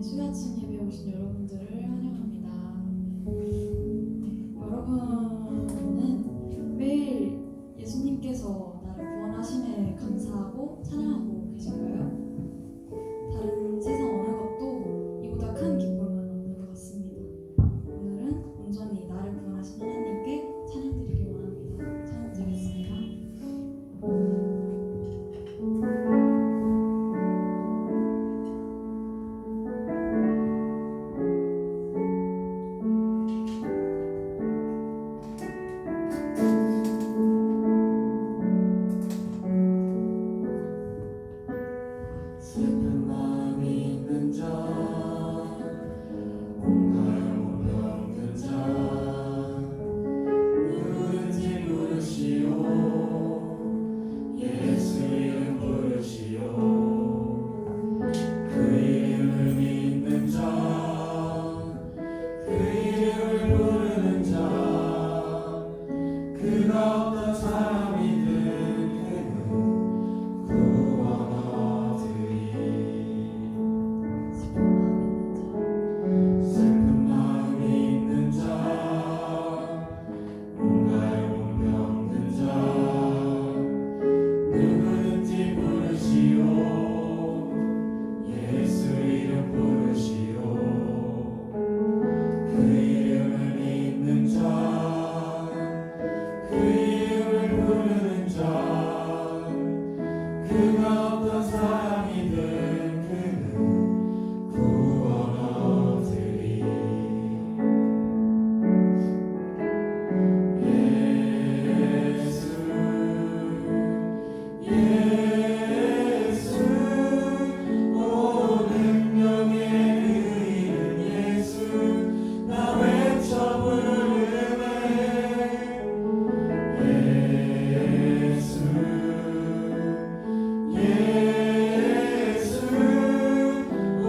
수야침 예배에 오신 여러분들을 환영합니다. 여러분은 매일 예수님께서 나를 구원하심에 감사하고 찬양하고 계신가요? 다른 세상 어느 것도 이보다 큰 기쁨은 없는 것 같습니다. 오늘은 온전히 나를 구원하신 하나님께 찬양드리기 원합니다. 찬양드리겠습니다. 슬픈 마음이 있는 자, 공갈 못 겪는 자, 누구든지 부르시오. 예수 이름 부르시오. 그 이름을 믿는 자, 그 이름을 부르는 자, 그가 어떤 사람이든 슬픈 마음이 있는 자, 공갈 못 겪는 자, 누구든지 부르시오. 예수 이름 부르시오. 그 이름을 믿는 자, 그 이름을 부르는 자, 그가 어떤 사람이든 그는 구원 얻으리. 예수 오 능력의 그 이름 예수 나 외쳐 부르네. 예수 오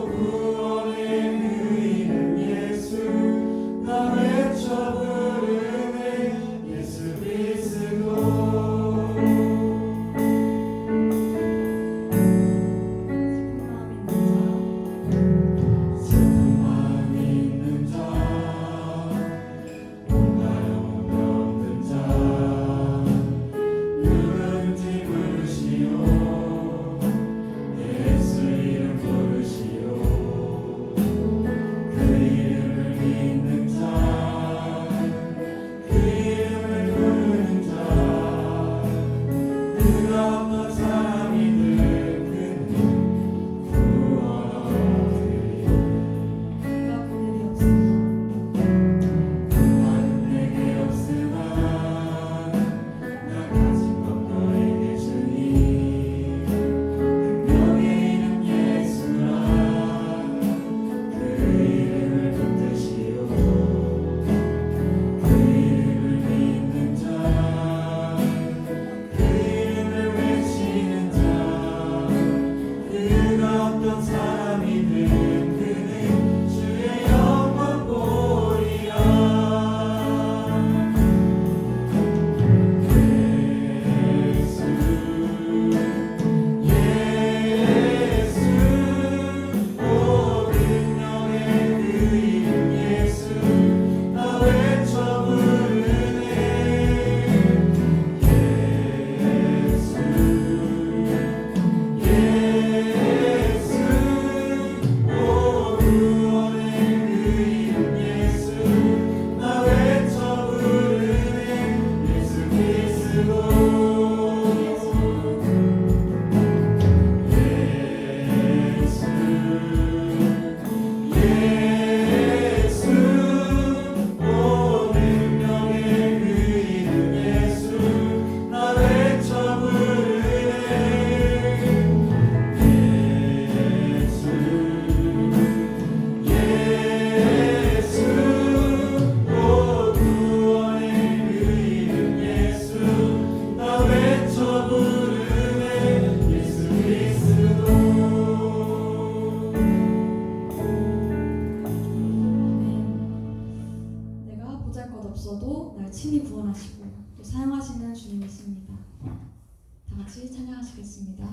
구원의 그 이름 예수 나 외쳐 부르네. 예수 그리스도. 슬픈 마음이 있는 자, 공갈 못 겪는 자, 누구든지 부르시오. 예수 이름 부르시오. 그 이름을 믿는 자, 그 이름을 부르는 자, 그가 어떤 사람이든 그는 구원 얻으리. 나는 내게 없으나 나 가진 것 너에게 주니. 능력의 이름 예수라. 그 이름을 붙드시오. 그 이름을 믿는 자, 그 이름을 외치는 자, 그가 어떤 사람이든 그는 주의 영광 보리라. 예수 오 능력의 그 이름 예수 나 외쳐 부르네. 예수 오 구원의 그 이름 예수 나 외쳐 부르네. 예수 그리스도. 예수 오 능력의 그 이름 예수 나 외쳐 부르네. 예수 오 구원의 그 이름 예수 나 외쳐 부르네. 예수 그리스도. 내가 보잘것없어도 날 친히 구원하시고 또 사용하시는 주님이십니다. 다 같이 찬양하시겠습니다.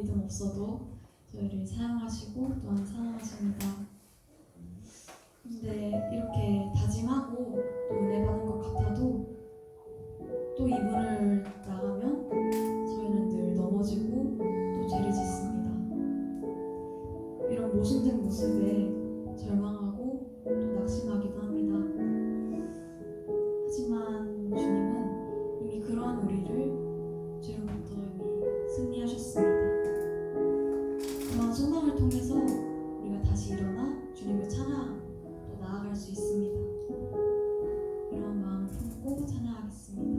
믿음 없어도 저희를 사랑하시고 또한 사랑하십니다. 근데 이렇게 다짐하고 또 은혜 받은 것 같아도 또 이분을 나가면 저희는 늘 넘어지고 또 죄를 짓습니다. 이런 모순된 모습에 절망하고 또 낙심하기도 합니다. 하지만 주님은 이미 그러한 우리를 죄로부터 이미 승리하셨습니다. 그런 소망을 통해서 우리가 다시 일어나 주님을 찬양하고 또 나아갈 수 있습니다. 이런 마음을 품고 찬양하겠습니다.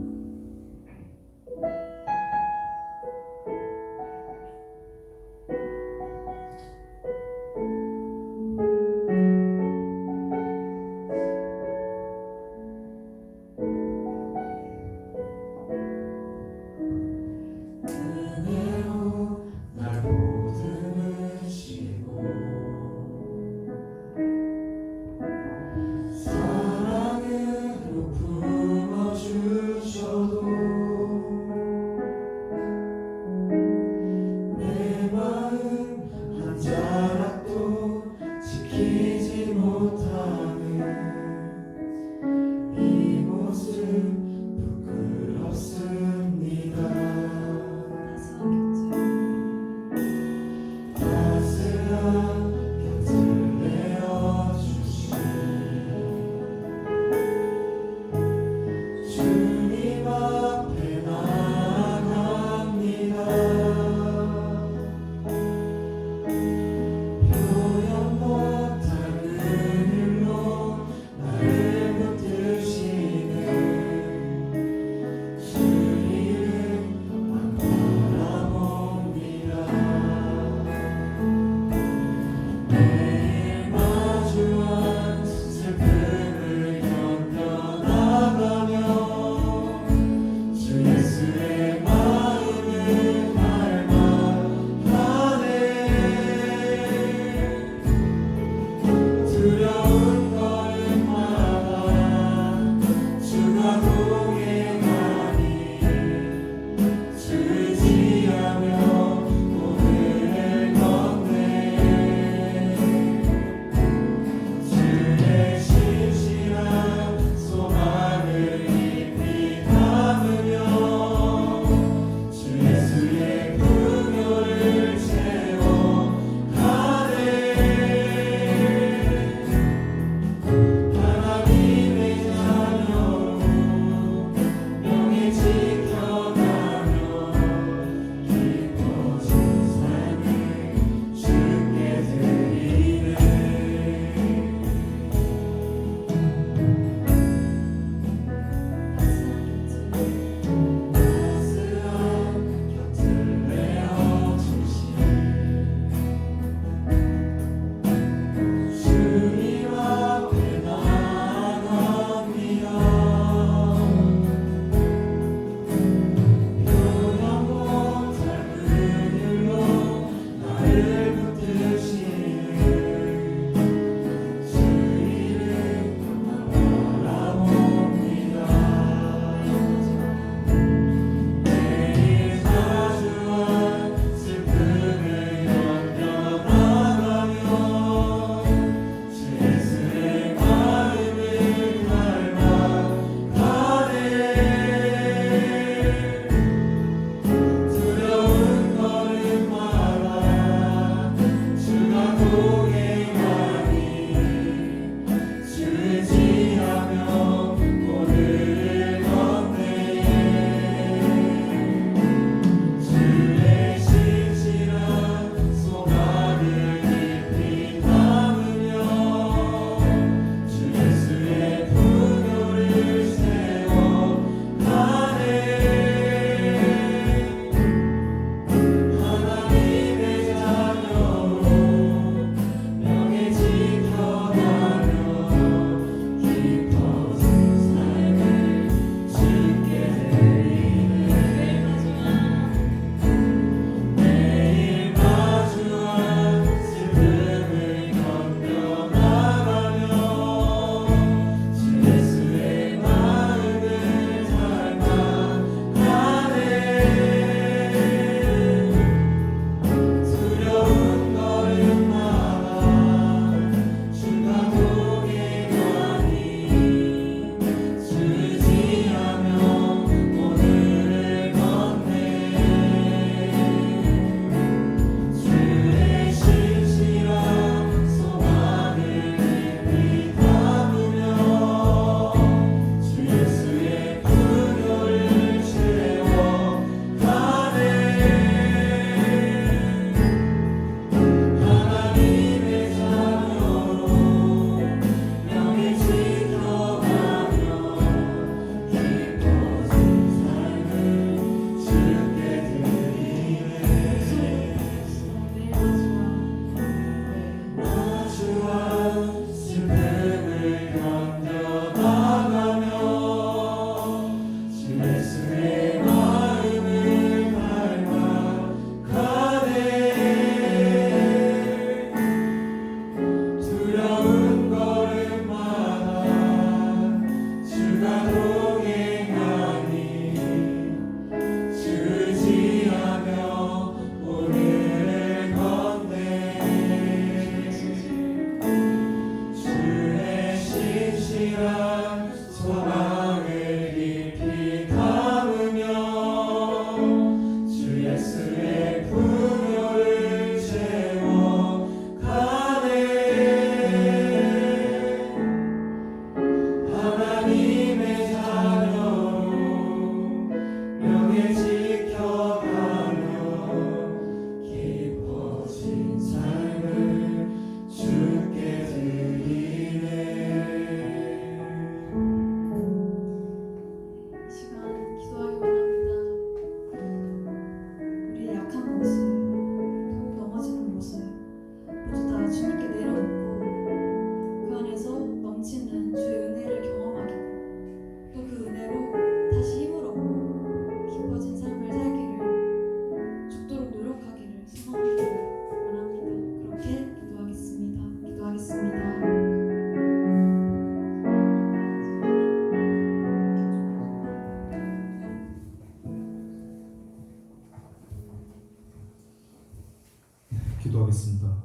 기도하겠습니다.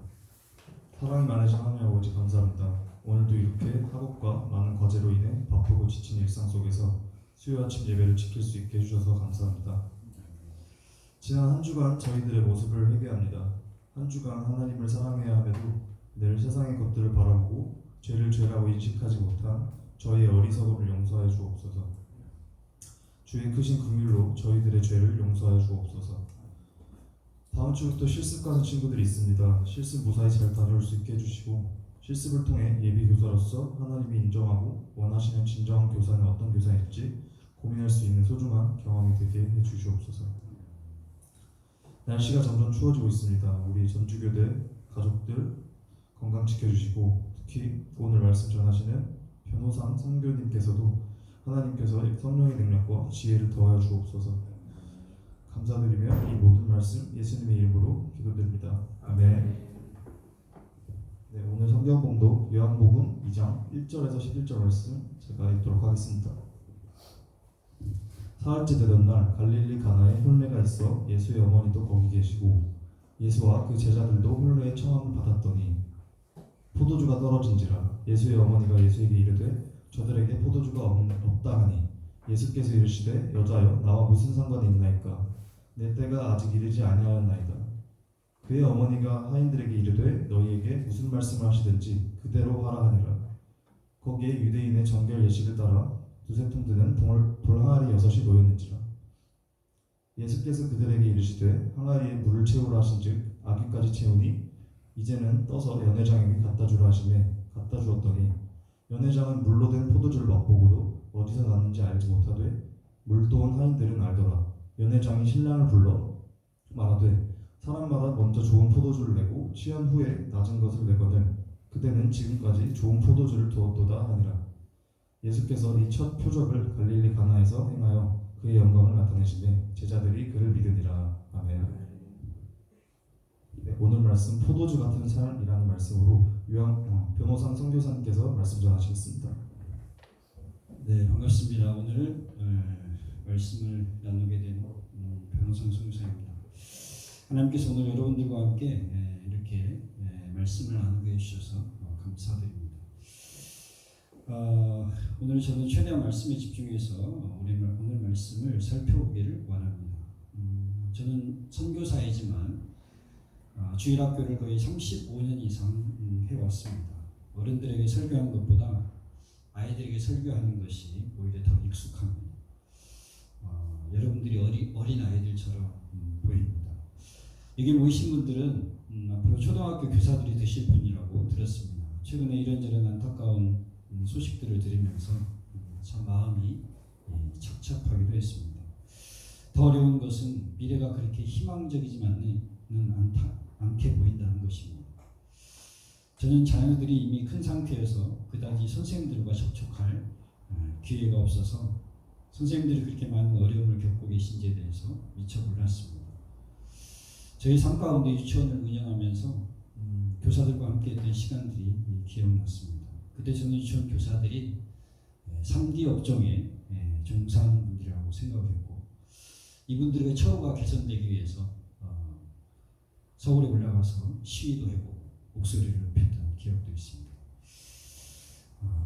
사랑이 많으신 하나님 아버지 감사합니다. 오늘도 이렇게 학업과 많은 과제로 인해 바쁘고 지친 일상 속에서 수요 아침 예배를 지킬 수 있게 해주셔서 감사합니다. 지난 한 주간 저희들의 모습을 회개합니다. 한 주간 하나님을 사랑해야 함에도 늘 세상의 것들을 바라보고 죄를 죄라고 인식하지 못한 저희의 어리석음을 용서하여 주옵소서. 주의 크신 긍휼로 저희들의 죄를 용서하여 주옵소서. 다음 주부터 실습가는 친구들이 있습니다. 실습 무사히 잘 다녀올 수 있게 해주시고 실습을 통해 예비 교사로서 하나님이 인정하고 원하시는 진정한 교사는 어떤 교사일지 고민할 수 있는 소중한 경험이 되게 해주시옵소서. 날씨가 점점 추워지고 있습니다. 우리 전주교대 가족들 건강 지켜주시고 특히 오늘 말씀 전하시는 변호상 선교님께서도 하나님께서 성령의 능력과 지혜를 더하여 주옵소서. 감사드리며 이 모든 말씀 예수님의 이름으로 기도드립니다. 아멘. 네, 오늘 성경 봉독 요한복음 2장 1절에서 11절 말씀 제가 읽도록 하겠습니다. 사흘째 되던 날 갈릴리 가나에 혼례가 있어 예수의 어머니도 거기 계시고 예수와 그 제자들도 혼례의 청함을 받았더니 포도주가 떨어진지라 예수의 어머니가 예수에게 이르되 저들에게 포도주가 없다 하니 예수께서 이르시되 여자여 나와 무슨 상관이 있나이까 내 때가 아직 이르지 아니하였나이다. 그의 어머니가 하인들에게 이르되 너희에게 무슨 말씀을 하시든지 그대로 하라 하니라. 거기에 유대인의 정결 예식을 따라 두세 통 드는 돌 항아리 6이 놓였는지라. 예수께서 그들에게 이르시되 항아리에 물을 채우라 하신즉 아기까지 채우니 이제는 떠서 연회장에게 갖다 주라 하시매 갖다 주었더니 연회장은 물로 된 포도주를 맛보고도 어디서 났는지 알지 못하되 물도 온 하인들은 알더라. 연회장이 신랑을 불러 말하되 사람마다 먼저 좋은 포도주를 내고 취한 후에 낮은 것을 내거늘 그대는 지금까지 좋은 포도주를 두었도다 하니라. 예수께서 이 첫 표적을 갈릴리 가나에서 행하여 그의 영광을 나타내시되 제자들이 그를 믿으니라. 아멘. 네, 오늘 말씀 포도주 같은 삶이라는 말씀으로 변호상 선교사님께서 말씀 전하시겠습니다. 네, 반갑습니다. 오늘 말씀을 나누게 된 변호상 선교사입니다. 하나님께서 오늘 여러분들과 함께 이렇게 말씀을 나누게 해주셔서 감사드립니다. 오늘 저는 최대한 말씀에 집중해서 오늘 말씀을 살펴보기를 원합니다. 저는 선교사이지만 주일학교를 거의 35년 이상 해왔습니다. 어른들에게 설교하는 것보다 아이들에게 설교하는 것이 오히려 더 익숙합니다. 여러분들이 어린 아이들처럼 보입니다. 여기 모이신 분들은 앞으로 초등학교 교사들이 되실 분이라고 들었습니다. 최근에 이런저런 안타까운 소식들을 들으면서 참 마음이 착잡하기도 했습니다. 더 어려운 것은 미래가 그렇게 희망적이지만은 않게 보인다는 것입니다. 저는 자녀들이 이미 큰 상태여서 그다지 선생님들과 접촉할 기회가 없어서 선생님들이 그렇게 많은 어려움을 겪고 계신지에 대해서 미처 몰랐습니다. 저희 삶 가운데 유치원을 운영하면서 교사들과 함께 했던 시간들이 기억났습니다. 그때 저는 유치원 교사들이 3D 업종에 종사하는 분들이라고 생각했고 이분들의 처우가 개선되기 위해서 서울에 올라가서 시위도 해보고 목소리를 높였던 기억도 있습니다.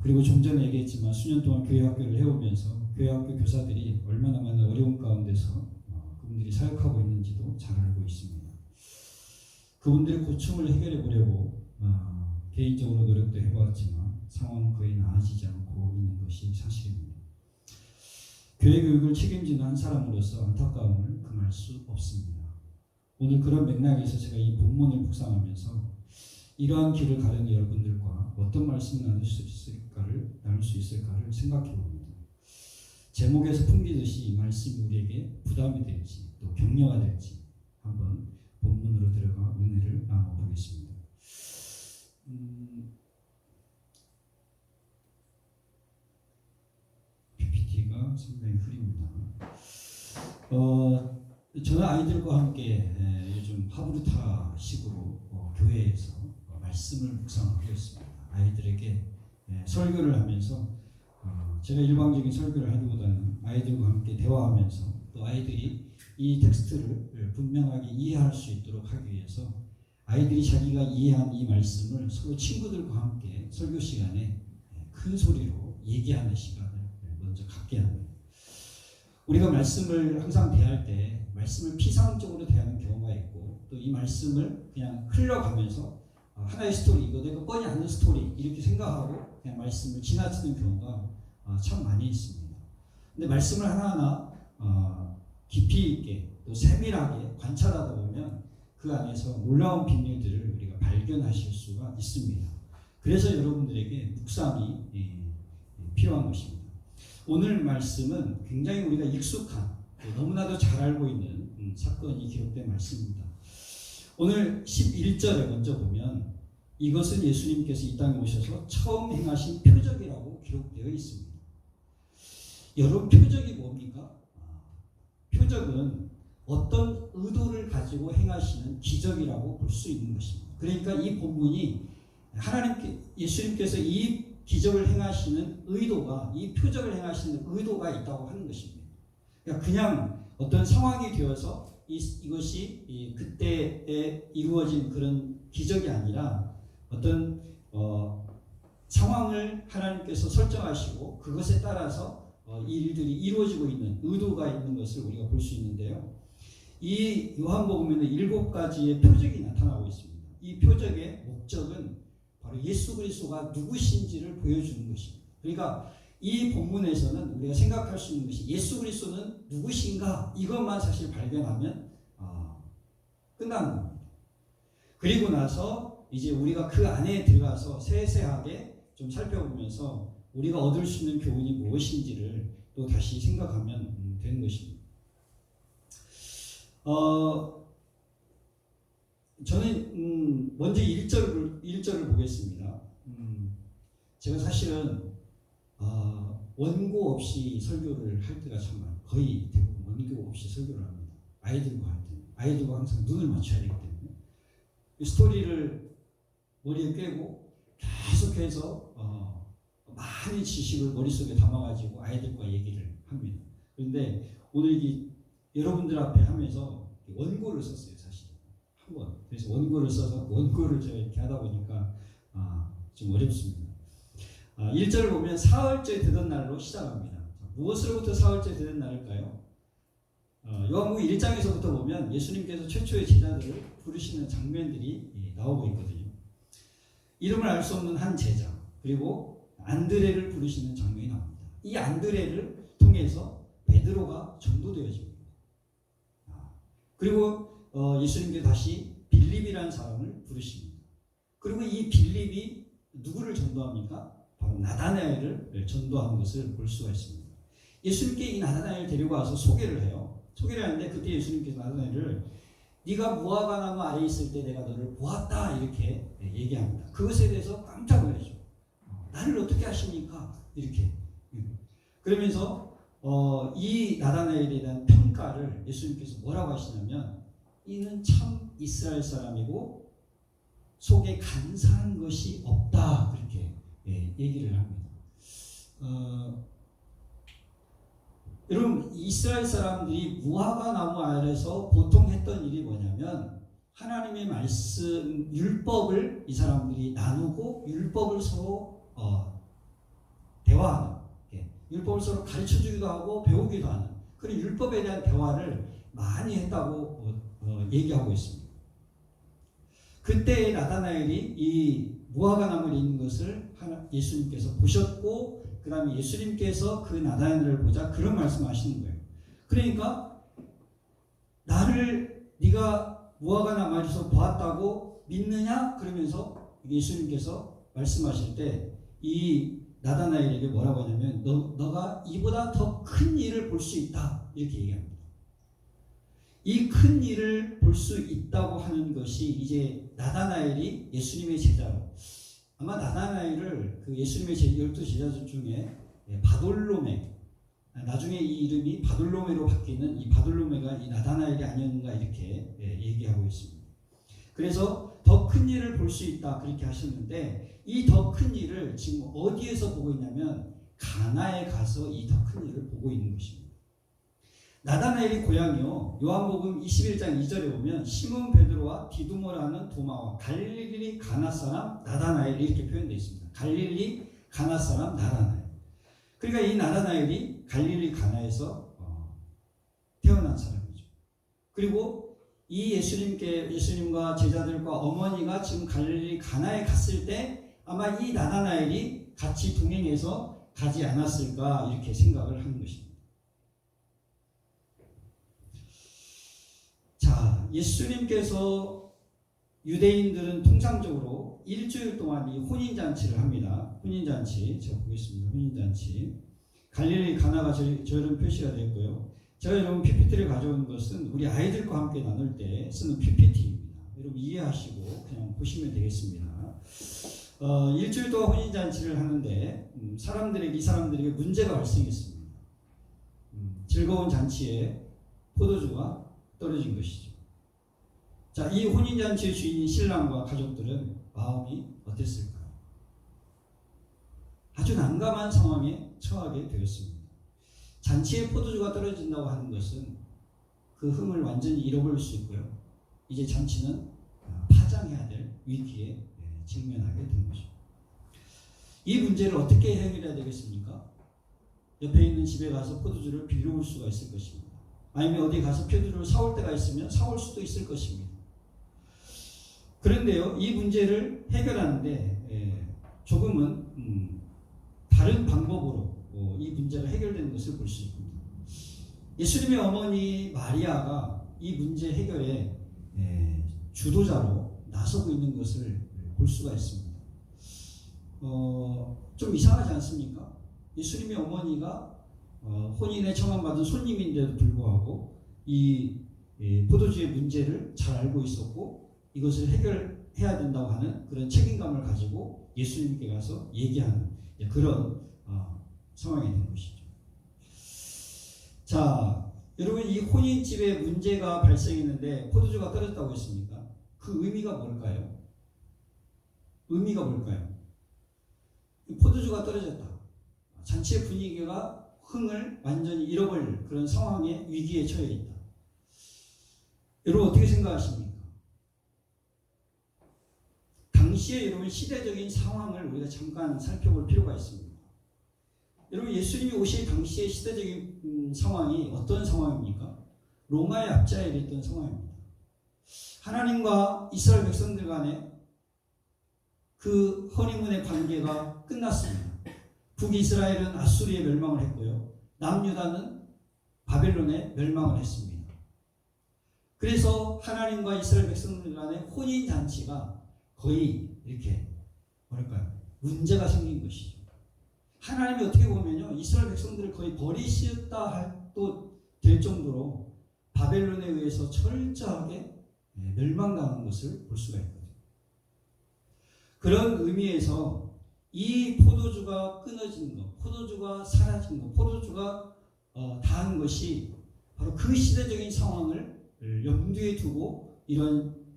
그리고 좀 전에 얘기했지만 수년 동안 교회학교를 해오면서 교회학교 교사들이 얼마나 많은 어려운 가운데서 그분들이 사역하고 있는지도 잘 알고 있습니다. 그분들의 고충을 해결해 보려고 개인적으로 노력도 해보았지만 상황은 거의 나아지지 않고 있는 것이 사실입니다. 교회 교육을 책임지는 한 사람으로서 안타까움을 금할 수 없습니다. 오늘 그런 맥락에서 제가 이 본문을 묵상하면서 이러한 길을 가려는 여러분들과 어떤 말씀을 나눌 수 있을까를 생각해 봅니다. 제목에서 풍기듯이 이 말씀이 우리에게 부담이 될지 또 격려가 될지 한번 본문으로 들어가 은혜를 나눠보겠습니다. PPT가 상당히 흐립니다. 저는 아이들과 함께 요즘 하브루타 식으로 교회에서 말씀을 묵상하고 있습니다. 아이들에게 설교를 하면서 제가 일방적인 설교를 하기보다는 아이들과 함께 대화하면서 또 아이들이 이 텍스트를 분명하게 이해할 수 있도록 하기 위해서 아이들이 자기가 이해한 이 말씀을 서로 친구들과 함께 설교 시간에 큰 소리로 얘기하는 시간을 먼저 갖게 합니다. 우리가 말씀을 항상 대할 때 말씀을 피상적으로 대하는 경우가 있고 또 이 말씀을 그냥 흘러가면서 하나의 스토리, 이거 내가 뻔히 아는 스토리 이렇게 생각하고 그냥 말씀을 지나치는 경우가 참 많이 있습니다. 근데 말씀을 하나하나 깊이 있게 또 세밀하게 관찰하다 보면 그 안에서 놀라운 비밀들을 우리가 발견하실 수가 있습니다. 그래서 여러분들에게 묵상이 필요한 것입니다. 오늘 말씀은 굉장히 우리가 익숙한 너무나도 잘 알고 있는 사건이 기록된 말씀입니다. 오늘 11절에 먼저 보면 이것은 예수님께서 이 땅에 오셔서 처음 행하신 표적이라고 기록되어 있습니다. 여러분, 표적이 뭡니까? 표적은 어떤 의도를 가지고 행하시는 기적이라고 볼 수 있는 것입니다. 그러니까 이 본문이 예수님께서 이 기적을 행하시는 의도가, 이 표적을 행하시는 의도가 있다고 하는 것입니다. 그러니까 그냥 어떤 상황이 되어서 이것이 그때에 이루어진 그런 기적이 아니라 어떤 상황을 하나님께서 설정하시고 그것에 따라서 이 일들이 이루어지고 있는 의도가 있는 것을 우리가 볼 수 있는데요. 이 요한복음에는 7가지의 표적이 나타나고 있습니다. 이 표적의 목적은 바로 예수 그리스도가 누구신지를 보여주는 것입니다. 그러니까 이 본문에서는 우리가 생각할 수 있는 것이 예수 그리스도는 누구신가 이것만 사실 발견하면 끝나는 겁니다. 그리고 나서 이제 우리가 그 안에 들어가서 세세하게 좀 살펴보면서 우리가 얻을 수 있는 교훈이 무엇인지를 또 다시 생각하면 되는 것입니다. 저는 먼저 1절을 보겠습니다. 제가 사실은 원고 없이 설교를 할 때가 참 많아요. 거의 대부분 원고 없이 설교를 합니다. 아이들과 할 때는. 아이들과 항상 눈을 맞춰야 되기 때문에. 이 스토리를 머리에 꿰고 계속해서 많은 지식을 머릿속에 담아가지고 아이들과 얘기를 합니다. 그런데 오늘 여러분들 앞에 하면서 원고를 썼어요, 사실. 한 번. 그래서 원고를 써서 원고를 제가 이렇게 하다 보니까 좀 어렵습니다. 1절을 보면 사흘째 되던 날로 시작합니다. 무엇으로부터 사흘째 되던 날일까요? 요한복음 1장에서부터 보면 예수님께서 최초의 제자들을 부르시는 장면들이 나오고 있거든요. 이름을 알 수 없는 한 제자, 그리고 안드레를 부르시는 장면이 나옵니다. 이 안드레를 통해서 베드로가 전도되어집니다. 그리고 예수님께서 다시 빌립이라는 사람을 부르십니다. 그리고 이 빌립이 누구를 전도합니까? 바로 나다나엘을 전도한 것을 볼 수가 있습니다. 예수님께 이 나다나엘을 데리고 와서 소개를 해요. 소개를 하는데 그때 예수님께서 나다나엘을 네가 무화과나무 아래에 있을 때 내가 너를 보았다 이렇게 얘기합니다. 그것에 대해서 깜짝 놀라죠. 나를 어떻게 아십니까? 이렇게. 그러면서 이 나다나엘에 대한 평가를 예수님께서 뭐라고 하시냐면 이는 참 이스라엘 사람이고 속에 간사한 것이 없다 그렇게 얘기를 합니다. 여러분, 이스라엘 사람들이 무화과 나무 아래서 보통 했던 일이 뭐냐면 하나님의 말씀 율법을 이 사람들이 나누고 율법을 서로 대화하는, 율법을 서로 가르쳐주기도 하고 배우기도 하는 그런 율법에 대한 대화를 많이 했다고 얘기하고 있습니다. 그때 나다나엘이 이 무화과 나무에 있는 것을 예수님께서 보셨고 그 다음에 예수님께서 그 나다나엘을 보자 그런 말씀하시는 거예요. 그러니까 나를 네가 무화과 나무에서 보았다고 믿느냐? 그러면서 예수님께서 말씀하실 때 이 나다나엘에게 뭐라고 하냐면 너가 이보다 더 큰 일을 볼 수 있다 이렇게 얘기합니다. 이 큰 일을 볼 수 있다고 하는 것이 이제 나다나엘이 예수님의 제자로, 아마 나다나엘을 그 예수님의 12제자 중에 바돌로메, 나중에 이 이름이 바돌로메로 바뀌는 이 바돌로메가 이 나다나엘이 아니었는가 이렇게 얘기하고 있습니다. 그래서 더 큰 일을 볼 수 있다 그렇게 하셨는데 이 더 큰 일을 지금 어디에서 보고 있냐면 가나에 가서 이 더 큰 일을 보고 있는 것입니다. 나다나엘이 고향이요. 요한복음 21장 2절에 보면 시몬 베드로와 디두모라는 도마와 갈릴리 가나 사람 나다나엘 이렇게 표현되어 있습니다. 갈릴리 가나 사람 나다나엘. 그러니까 이 나다나엘이 갈릴리 가나에서 태어난 사람이죠. 그리고 이 예수님과 제자들과 어머니가 지금 갈릴리 가나에 갔을 때 아마 이 나다나엘이 같이 동행해서 가지 않았을까 이렇게 생각을 하는 것입니다. 자, 예수님께서 유대인들은 통상적으로 일주일 동안 이 혼인잔치를 합니다. 혼인잔치, 제가 보겠습니다. 혼인잔치. 갈릴리 가나가 저런 표시가 되었고요. 제가 여러분 PPT를 가져온 것은 우리 아이들과 함께 나눌 때 쓰는 PPT입니다. 여러분 이해하시고 그냥 보시면 되겠습니다. 일주일 동안 혼인잔치를 하는데 이 사람들에게 문제가 발생했습니다. 즐거운 잔치에 포도주가 떨어진 것이죠. 자, 이 혼인잔치의 주인인 신랑과 가족들은 마음이 어땠을까요? 아주 난감한 상황에 처하게 되었습니다. 잔치에 포도주가 떨어진다고 하는 것은 그 흥을 완전히 잃어버릴 수 있고요. 이제 잔치는 파장해야 될 위기에 직면하게 된 거죠. 이 문제를 어떻게 해결해야 되겠습니까? 옆에 있는 집에 가서 포도주를 빌려올 수가 있을 것입니다. 아니면 어디 가서 포도주를 사올 때가 있으면 사올 수도 있을 것입니다. 그런데요, 이 문제를 해결하는데 조금은 다른 방법으로 이 문제가 해결되는 것을 볼 수 있습니다. 예수님의 어머니 마리아가 이 문제 해결에 주도자로 나서고 있는 것을 볼 수가 있습니다. 좀 이상하지 않습니까? 예수님의 어머니가 혼인에 청함받은 손님인데도 불구하고 이 포도주의 문제를 잘 알고 있었고 이것을 해결해야 된다고 하는 그런 책임감을 가지고 예수님께 가서 얘기하는 그런 상황이 된 것이죠. 자, 여러분 이 혼인집에 문제가 발생했는데 포도주가 떨어졌다고 했습니까? 그 의미가 뭘까요? 의미가 뭘까요? 포도주가 떨어졌다. 잔치의 분위기가 흥을 완전히 잃어버릴 그런 상황에 위기에 처해 있다. 여러분 어떻게 생각하십니까? 당시에 여러분 시대적인 상황을 우리가 잠깐 살펴볼 필요가 있습니다. 여러분 예수님이 오실 당시의 시대적인 상황이 어떤 상황입니까? 로마의 압제하에 있던 상황입니다. 하나님과 이스라엘 백성들 간에 그 허니문의 관계가 끝났습니다. 북이스라엘은 아수리에 멸망을 했고요. 남유다는 바벨론에 멸망을 했습니다. 그래서 하나님과 이스라엘 백성들 간의 혼인잔치가 거의 이렇게 문제가 생긴 것이죠. 하나님이 어떻게 보면요, 이스라엘 백성들을 거의 버리셨다 해도 될 정도로 바벨론에 의해서 철저하게 멸망당한 것을 볼 수가 있거든요. 그런 의미에서 이 포도주가 끊어진 것, 포도주가 사라진 것, 포도주가 다한 것이 바로 그 시대적인 상황을 염두에 두고 이런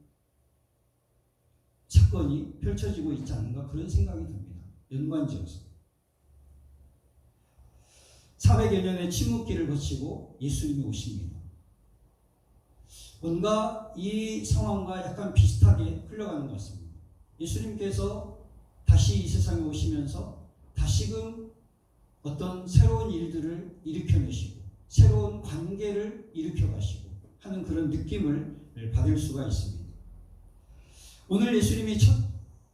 사건이 펼쳐지고 있지 않는가 그런 생각이 듭니다. 연관지어서 400여 년의 침묵기를 거치고 예수님이 오십니다. 뭔가 이 상황과 약간 비슷하게 흘러가는 것 같습니다. 예수님께서 다시 이 세상에 오시면서 다시금 어떤 새로운 일들을 일으켜내시고 새로운 관계를 일으켜가시고 하는 그런 느낌을 받을 수가 있습니다. 오늘 예수님이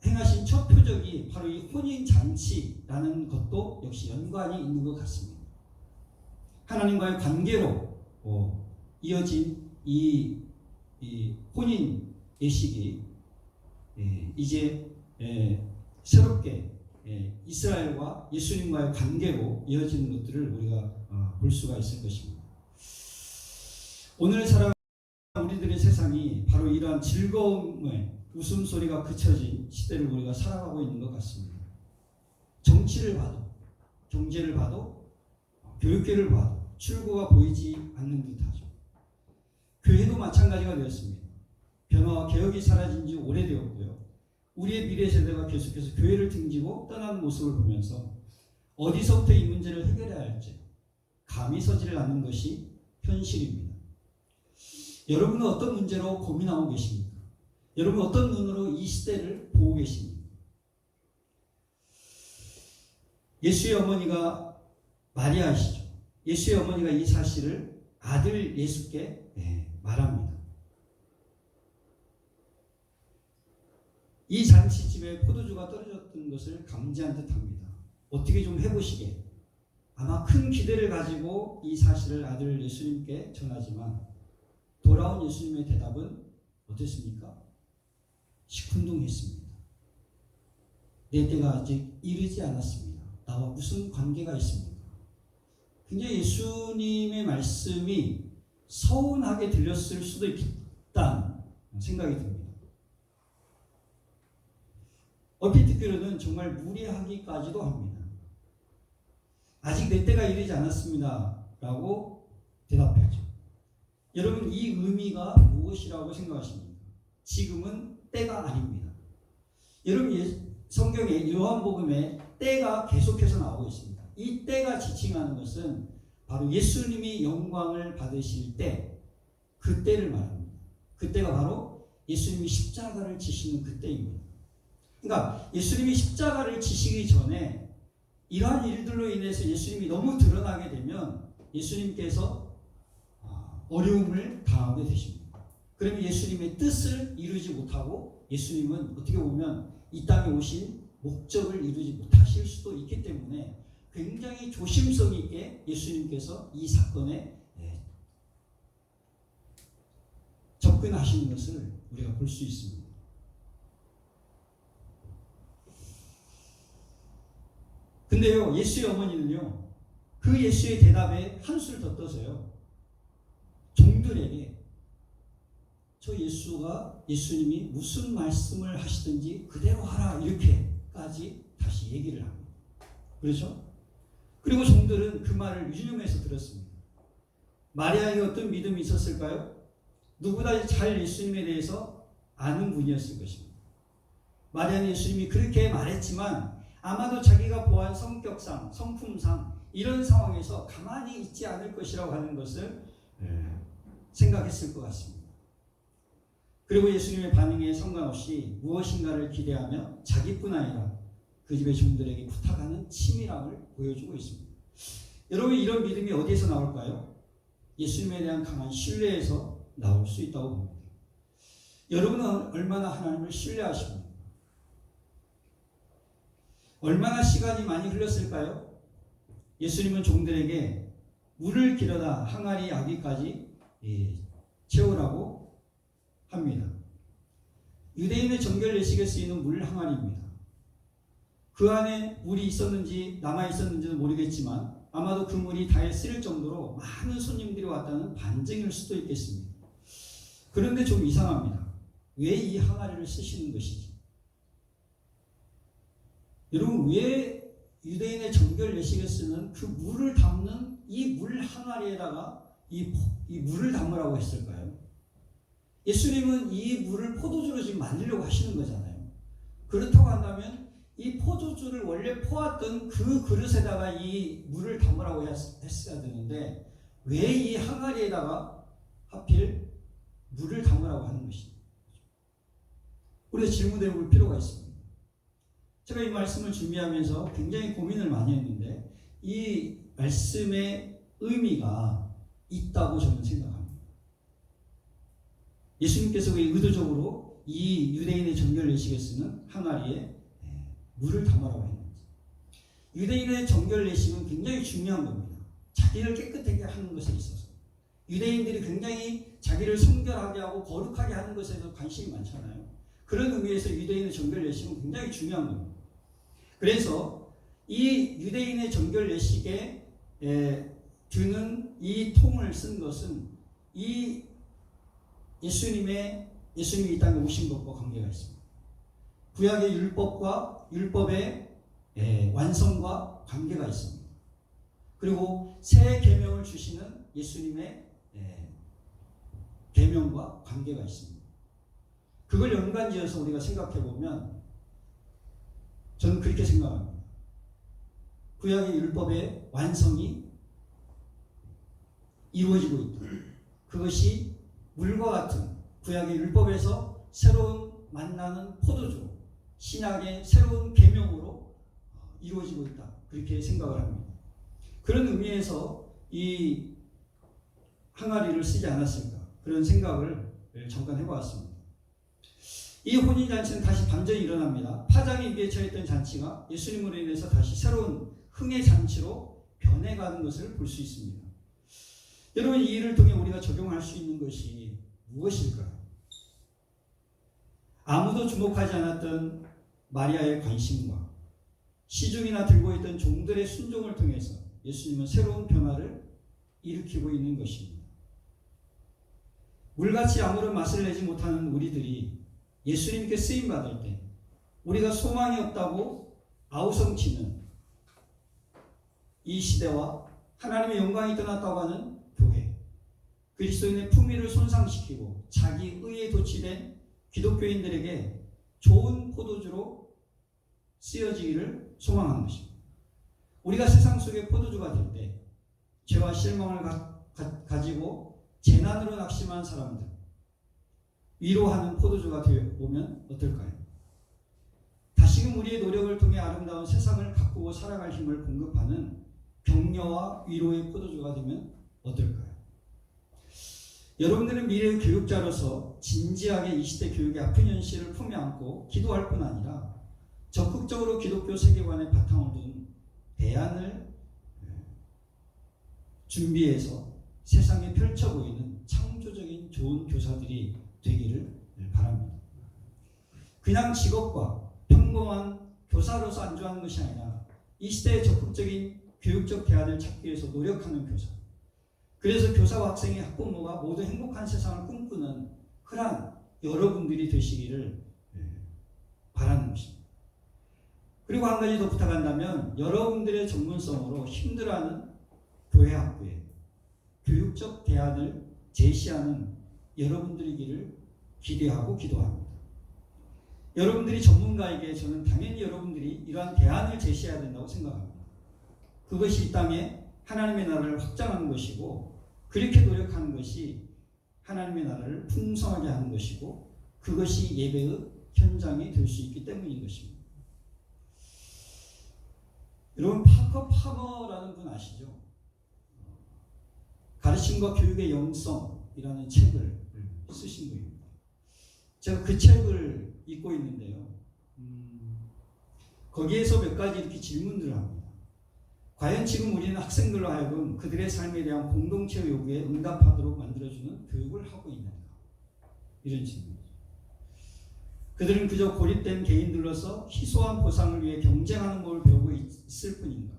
행하신 첫 표적이 바로 이 혼인잔치라는 것도 역시 연관이 있는 것 같습니다. 하나님과의 관계로 이어진 이 혼인 예식이 이제 새롭게 이스라엘과 예수님과의 관계로 이어지는 것들을 우리가 볼 수가 있을 것입니다. 오늘 살아가는 우리들의 세상이 바로 이러한 즐거움의 웃음소리가 그쳐진 시대를 우리가 살아가고 있는 것 같습니다. 정치를 봐도, 경제를 봐도, 교육계를 봐도 출구가 보이지 않는 듯하죠. 교회도 마찬가지가 되었습니다. 변화와 개혁이 사라진 지 오래되었고요. 우리의 미래 세대가 계속해서 교회를 등지고 떠나는 모습을 보면서 어디서부터 이 문제를 해결해야 할지 감이 서지를 않는 것이 현실입니다. 여러분은 어떤 문제로 고민하고 계십니까? 여러분 어떤 눈으로 이 시대를 보고 계십니까? 예수의 어머니가 마리아이시죠. 예수의 어머니가 이 사실을 아들 예수께 말합니다. 이 잔치집에 포도주가 떨어졌던 것을 감지한 듯합니다. 어떻게 좀 해보시게. 아마 큰 기대를 가지고 이 사실을 아들 예수님께 전하지만 돌아온 예수님의 대답은 어땠습니까? 시큰둥했습니다. 내 때가 아직 이르지 않았습니다. 나와 무슨 관계가 있습니까? 굉장히 예수님의 말씀이 서운하게 들렸을 수도 있겠다는 생각이 듭니다. 얼핏 듣기로는 정말 무례하기까지도 합니다. 아직 내 때가 이르지 않았습니다. 라고 대답했죠. 여러분 이 의미가 무엇이라고 생각하십니까? 지금은 때가 아닙니다. 여러분 성경에 요한복음에 때가 계속해서 나오고 있습니다. 이 때가 지칭하는 것은 바로 예수님이 영광을 받으실 때, 그 때를 말합니다. 그 때가 바로 예수님이 십자가를 지시는 그 때입니다. 그러니까 예수님이 십자가를 지시기 전에 이러한 일들로 인해서 예수님이 너무 드러나게 되면 예수님께서 어려움을 당하게 되십니다. 그러면 예수님의 뜻을 이루지 못하고 예수님은 어떻게 보면 이 땅에 오신 목적을 이루지 못하실 수도 있기 때문에 굉장히 조심성 있게 예수님께서 이 사건에 접근하시는 것을 우리가 볼 수 있습니다. 근데요, 예수의 어머니는요, 그 예수의 대답에 한수를 더 떠서요, 종들에게 저 예수님이 무슨 말씀을 하시든지 그대로 하라, 이렇게까지 다시 얘기를 합니다. 그렇죠? 그리고 종들은 그 말을 유념해서 들었습니다. 마리아에게 어떤 믿음이 있었을까요? 누구보다 잘 예수님에 대해서 아는 분이었을 것입니다. 마리아는 예수님이 그렇게 말했지만 아마도 자기가 보한 성격상, 성품상 이런 상황에서 가만히 있지 않을 것이라고 하는 것을 생각했을 것 같습니다. 그리고 예수님의 반응에 상관없이 무엇인가를 기대하며 자기뿐 아니라 그 집의 종들에게 부탁하는 치밀함을 보여주고 있습니다. 여러분 이런 믿음이 어디에서 나올까요? 예수님에 대한 강한 신뢰에서 나올 수 있다고 봅니다. 여러분은 얼마나 하나님을 신뢰하십니까? 얼마나 시간이 많이 흘렀을까요? 예수님은 종들에게 물을 길어다 항아리 아기까지 채우라고 합니다. 유대인의 정결 예식에 쓰이는 물 항아리입니다. 그 안에 물이 있었는지 남아 있었는지는 모르겠지만 아마도 그 물이 다에 쓰일 정도로 많은 손님들이 왔다는 반증일 수도 있겠습니다. 그런데 좀 이상합니다. 왜 이 항아리를 쓰시는 것이지? 여러분 왜 유대인의 정결 예식에 쓰는 그 물을 담는 이 물 항아리에다가 이 물을 담으라고 했을까요? 예수님은 이 물을 포도주로 지금 만들려고 하시는 거잖아요. 그렇다고 한다면 이 포도주를 원래 퍼왔던 그 그릇에다가 이 물을 담으라고 했어야 되는데 왜 이 항아리에다가 하필 물을 담으라고 하는 것입니다. 우리가 질문해 볼 필요가 있습니다. 제가 이 말씀을 준비하면서 굉장히 고민을 많이 했는데 이 말씀의 의미가 있다고 저는 생각합니다. 예수님께서 왜 의도적으로 이 유대인의 정결 예식에 쓰는 항아리에 물을 담으라고 했는지. 유대인의 정결 예식은 굉장히 중요한 겁니다. 자기를 깨끗하게 하는 것에 있어서. 유대인들이 굉장히 자기를 성결하게 하고 거룩하게 하는 것에서 관심이 많잖아요. 그런 의미에서 유대인의 정결 예식은 굉장히 중요한 겁니다. 그래서 이 유대인의 정결 예식에 드는 이 통을 쓴 것은 이 예수님이 이 땅에 오신 것과 관계가 있습니다. 구약의 율법의 완성과 관계가 있습니다. 그리고 새 계명을 주시는 예수님의 계명과 관계가 있습니다. 그걸 연관지어서 우리가 생각해 보면 저는 그렇게 생각합니다. 구약의 율법의 완성이 이루어지고 있다. 그것이 물과 같은 구약의 율법에서 새로운 만나는 포도주, 신약의 새로운 계명으로 이루어지고 있다. 그렇게 생각을 합니다. 그런 의미에서 이 항아리를 쓰지 않았을까, 그런 생각을 잠깐 해보았습니다. 이 혼인잔치는 다시 반전이 일어납니다. 파장이 위에 처했던 잔치가 예수님으로 인해서 다시 새로운 흥의 잔치로 변해가는 것을 볼 수 있습니다. 여러분, 이 일을 통해 우리가 적용할 수 있는 것이 무엇일까요? 아무도 주목하지 않았던 마리아의 관심과 시중이나 들고 있던 종들의 순종을 통해서 예수님은 새로운 변화를 일으키고 있는 것입니다. 물같이 아무런 맛을 내지 못하는 우리들이 예수님께 쓰임받을 때 우리가 소망이 없다고 아우성치는 이 시대와 하나님의 영광이 떠났다고 하는 교회, 그리스도인의 품위를 손상시키고 자기 의에 도취된 기독교인들에게 좋은 포도주로 쓰여지기를 소망하는 것입니다. 우리가 세상 속의 포도주가 될 때 죄와 실망을 가지고 재난으로 낙심한 사람들 위로하는 포도주가 되어보면 어떨까요? 다시금 우리의 노력을 통해 아름다운 세상을 가꾸고 살아갈 힘을 공급하는 격려와 위로의 포도주가 되면 어떨까요? 여러분들은 미래의 교육자로서 진지하게 이 시대 교육의 아픈 현실을 품에 안고 기도할 뿐 아니라 적극적으로 기독교 세계관의 바탕을 둔 대안을 준비해서 세상에 펼쳐 보이는 창조적인 좋은 교사들이 되기를 바랍니다. 그냥 직업과 평범한 교사로서 안주하는 것이 아니라 이 시대의 적극적인 교육적 대안을 찾기 위해서 노력하는 교사, 그래서 교사와 학생의 학부모가 모두 행복한 세상을 꿈꾸는 그러한 여러분들이 되시기를 바라는 것입니다. 그리고 한 가지 더 부탁한다면 여러분들의 전문성으로 힘들어하는 교회 학교에 교육적 대안을 제시하는 여러분들이기를 기대하고 기도합니다. 여러분들이 전문가에게 저는 당연히 여러분들이 이러한 대안을 제시해야 된다고 생각합니다. 그것이 이 땅에 하나님의 나라를 확장하는 것이고, 그렇게 노력하는 것이 하나님의 나라를 풍성하게 하는 것이고, 그것이 예배의 현장이 될 수 있기 때문인 것입니다. 여러분, 파커 파머라는 분 아시죠? 가르침과 교육의 영성이라는 책을 쓰신 분입니다. 제가 그 책을 읽고 있는데요. 거기에서 몇 가지 이렇게 질문들을 합니다. 과연 지금 우리는 학생들로 하여금 그들의 삶에 대한 공동체 요구에 응답하도록 만들어주는 교육을 하고 있는가? 이런 질문이죠. 그들은 그저 고립된 개인들로서 희소한 보상을 위해 경쟁하는 법을 배우고 있을 뿐인가?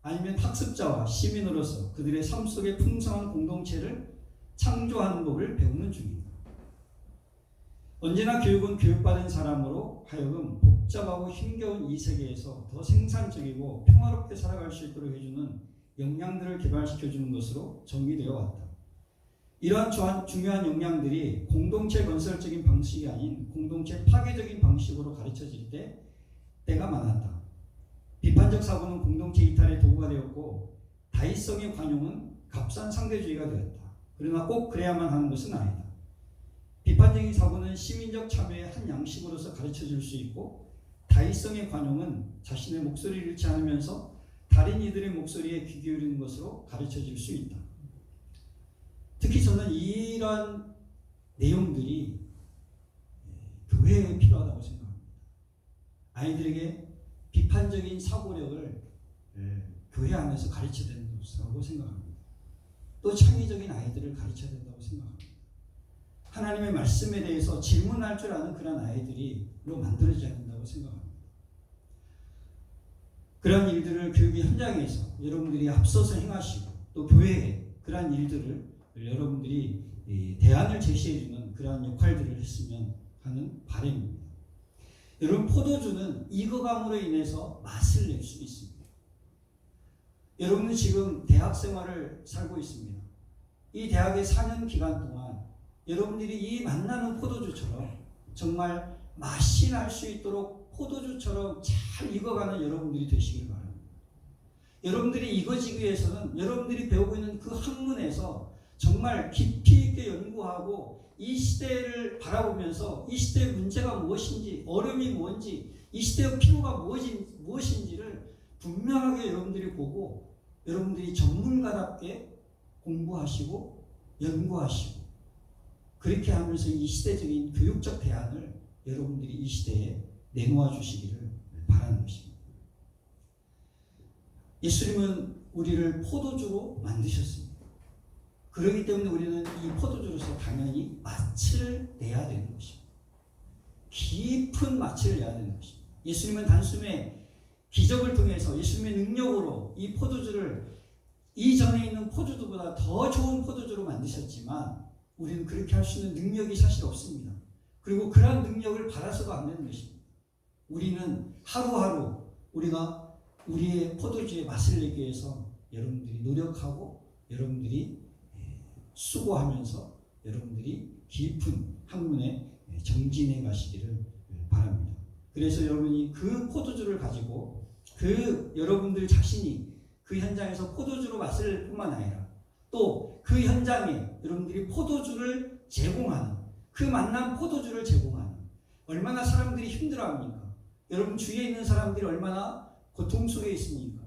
아니면 학습자와 시민으로서 그들의 삶 속에 풍성한 공동체를 창조하는 법을 배우는 중인가? 언제나 교육은 교육받은 사람으로 하여금 복잡하고 힘겨운 이 세계에서 더 생산적이고 평화롭게 살아갈 수 있도록 해주는 역량들을 개발시켜주는 것으로 정의되어 왔다. 이러한 중요한 역량들이 공동체 건설적인 방식이 아닌 공동체 파괴적인 방식으로 가르쳐질 때가 많았다. 비판적 사고는 공동체 이탈의 도구가 되었고, 다의성의 관용은 값싼 상대주의가 되었다. 그러나 꼭 그래야만 하는 것은 아니다. 비판적인 사고는 시민적 참여의 한 양식으로서 가르쳐질 수 있고, 다의성의 관용은 자신의 목소리를 잃지 않으면서 다른 이들의 목소리에 귀 기울이는 것으로 가르쳐질 수 있다. 특히 저는 이런 내용들이 교회에 필요하다고 생각합니다. 아이들에게 비판적인 사고력을 교회 안에서 가르쳐야 된다고 생각합니다. 또 창의적인 아이들을 가르쳐야 된다고 생각합니다. 하나님의 말씀에 대해서 질문할 줄 아는 그런 아이들이로 만들어져야 된다고 생각합니다. 그런 일들을 교육의 현장에서 여러분들이 앞서서 행하시고, 또 교회에 그런 일들을 여러분들이 대안을 제시해주는 그러한 역할들을 했으면 하는 바람입니다. 여러분, 포도주는 익어감으로 인해서 맛을 낼 수 있습니다. 여러분은 지금 대학 생활을 살고 있습니다. 이 대학의 4년 기간 동안 여러분들이 이 만나는 포도주처럼 정말 맛이 날 수 있도록 포도주처럼 잘 익어가는 여러분들이 되시길 바랍니다. 여러분들이 이거지기 위해서는 여러분들이 배우고 있는 그 학문에서 정말 깊이 있게 연구하고 이 시대를 바라보면서 이 시대의 문제가 무엇인지, 어려움이 뭔지, 이 시대의 필요가 무엇인지를 분명하게 여러분들이 보고 여러분들이 전문가답게 공부하시고 연구하시고 그렇게 하면서 이 시대적인 교육적 대안을 여러분들이 이 시대에 내놓아 주시기를 바라는 것입니다. 예수님은 우리를 포도주로 만드셨습니다. 그렇기 때문에 우리는 이 포도주로서 당연히 마취를 내야 되는 것입니다. 깊은 마취를 내야 되는 것입니다. 예수님은 단숨에 기적을 통해서 예수님의 능력으로 이 포도주를 이전에 있는 포도주보다 더 좋은 포도주로 만드셨지만 우리는 그렇게 할 수 있는 능력이 사실 없습니다. 그리고 그러한 능력을 받아서도 안 되는 것입니다. 우리는 하루하루 우리가 우리의 포도주의 맛을 내기 위해서 여러분들이 노력하고 여러분들이 수고하면서 여러분들이 깊은 학문에 정진해 가시기를 바랍니다. 그래서 여러분이 그 포도주를 가지고 그 여러분들 자신이 그 현장에서 포도주로 맛을 낼 뿐만 아니라 또 그 현장에 여러분들이 포도주를 제공하는 그 만난 포도주를 제공하는 얼마나 사람들이 힘들어합니까? 여러분 주위에 있는 사람들이 얼마나 고통 속에 있습니까?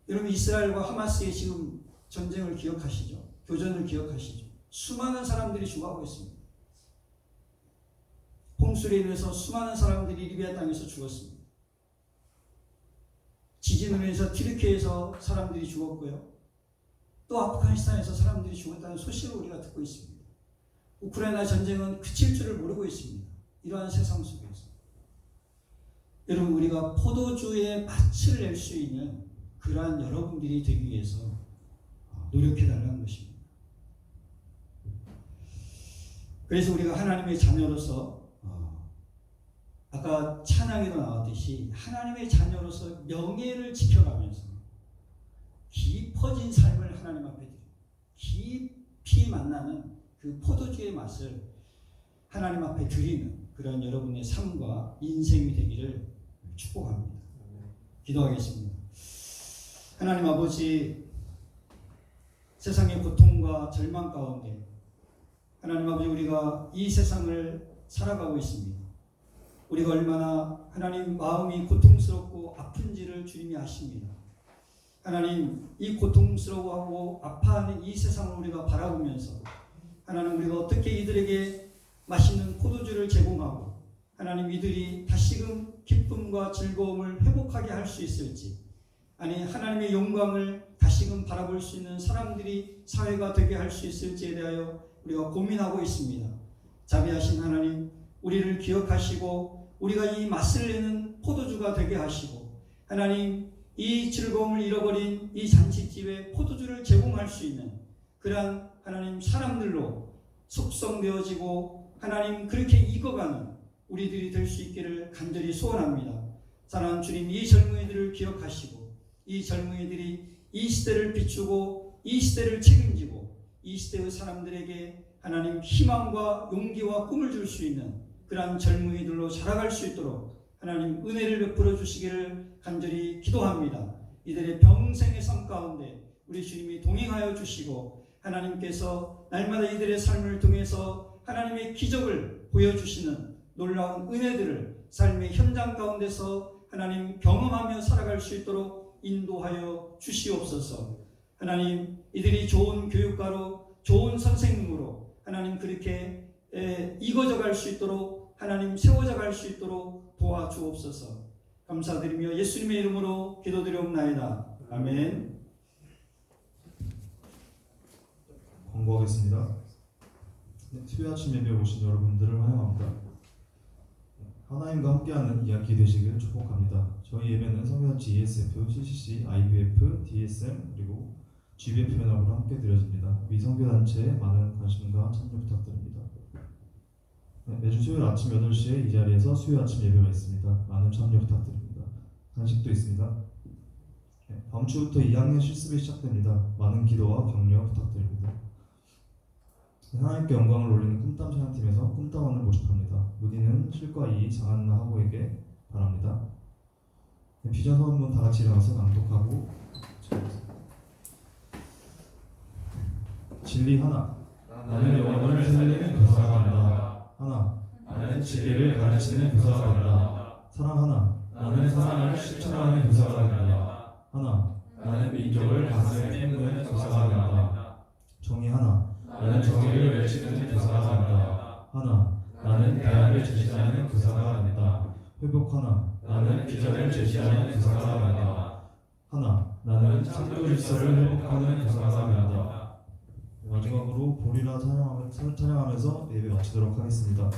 여러분 이스라엘과 하마스의 지금 전쟁을 기억하시죠? 교전을 기억하시죠? 수많은 사람들이 죽어가고 있습니다. 홍수로 인해서 수많은 사람들이 리비아 땅에서 죽었습니다. 지진으로 인해서 튀르키예에서 사람들이 죽었고요. 또 아프가니스탄에서 사람들이 죽었다는 소식을 우리가 듣고 있습니다. 우크라이나 전쟁은 그칠 줄을 모르고 있습니다. 이러한 세상 속에서 여러분 우리가 포도주의 맛을 낼 수 있는 그러한 여러분들이 되기 위해서 노력해달라는 것입니다. 그래서 우리가 하나님의 자녀로서 아까 찬양에도 나왔듯이 하나님의 자녀로서 명예를 지켜가면서 깊어진 삶을 하나님 앞에 드리고 깊이 만나는 그 포도주의 맛을 하나님 앞에 드리는 그런 여러분의 삶과 인생이 되기를 축복합니다. 기도하겠습니다. 하나님 아버지, 세상의 고통과 절망 가운데 하나님 아버지 우리가 이 세상을 살아가고 있습니다. 우리가 얼마나 하나님 마음이 고통스럽고 아픈지를 주님이 아십니다. 하나님 이 고통스러워하고 아파하는 이 세상을 우리가 바라보면서 하나님 우리가 어떻게 이들에게 맛있는 포도주를 제공하고 하나님 이들이 다시금 기쁨과 즐거움을 회복하게 할 수 있을지 아니 하나님의 영광을 다시금 바라볼 수 있는 사람들이 사회가 되게 할 수 있을지에 대하여 우리가 고민하고 있습니다. 자비하신 하나님 우리를 기억하시고 우리가 이 맛을 내는 포도주가 되게 하시고 하나님 이 즐거움을 잃어버린 이 잔치집에 포도주를 제공할 수 있는 그러한 하나님 사람들로 속성되어지고 하나님 그렇게 익어가는 우리들이 될 수 있기를 간절히 소원합니다. 사랑하는 주님 이 젊은이들을 기억하시고 이 젊은이들이 이 시대를 비추고 이 시대를 책임지고 이 시대의 사람들에게 하나님 희망과 용기와 꿈을 줄 수 있는 그러한 젊은이들로 자라갈 수 있도록 하나님 은혜를 베풀어 주시기를 간절히 기도합니다. 이들의 평생의 삶 가운데 우리 주님이 동행하여 주시고 하나님께서 날마다 이들의 삶을 통해서 하나님의 기적을 보여주시는 놀라운 은혜들을 삶의 현장 가운데서 하나님 경험하며 살아갈 수 있도록 인도하여 주시옵소서. 하나님 이들이 좋은 교육가로 좋은 선생님으로 하나님 그렇게 익어져 갈 수 있도록 하나님 세워져 갈 수 있도록 도와주옵소서. 감사드리며 예수님의 이름으로 기도드리옵나이다. 아멘. 권고하겠습니다. 수요 아침 예배에 오신 여러분들을 환영합니다. 하나님과 함께하는 이야기 되시길 축복합니다. 저희 예배는 성교단체 ESF, CCC, IBF, DSM 그리고 GBF 연합으로 함께 드려집니다. 위 성교단체에 많은 관심과 참여 부탁드립니다. 매주 수요일 아침 8시에 이 자리에서 수요 아침 예배가 있습니다. 많은 참여 부탁드립니다. 간식도 있습니다. 다음 주부터 2학년 실습이 시작됩니다. 많은 기도와 격려 부탁드립니다. 하나님께 영광을 올리는 꿈땀 찬양팀에서 꿈땀원을 모집합니다. 문의는 실과 2 장한나 학우에게 바랍니다. 비전서 한번 다 같이 일어나서 낭독하고 진리 하나. 나는 영혼을 살리는 교사가 된다. 하나. 나는 진리를 가르치는 교사가 된다. 사랑 하나. 나는 사랑을 실천하는 교사가 된다. 하나. 나는 민족을 가슴에 품는 교사가 된다. 정의 하나. 나는 정의를 외치는 교사가 된다. 하나. 나는 대안을 제시하는 교사가 된다. 회복 하나. 나는 비전을 제시하는 교사가 된다. 하나. 나는 창조 질서를 회복하는 교사가 된다. 마지막으로 보리라 찬양하면서 예배 마치도록 하겠습니다.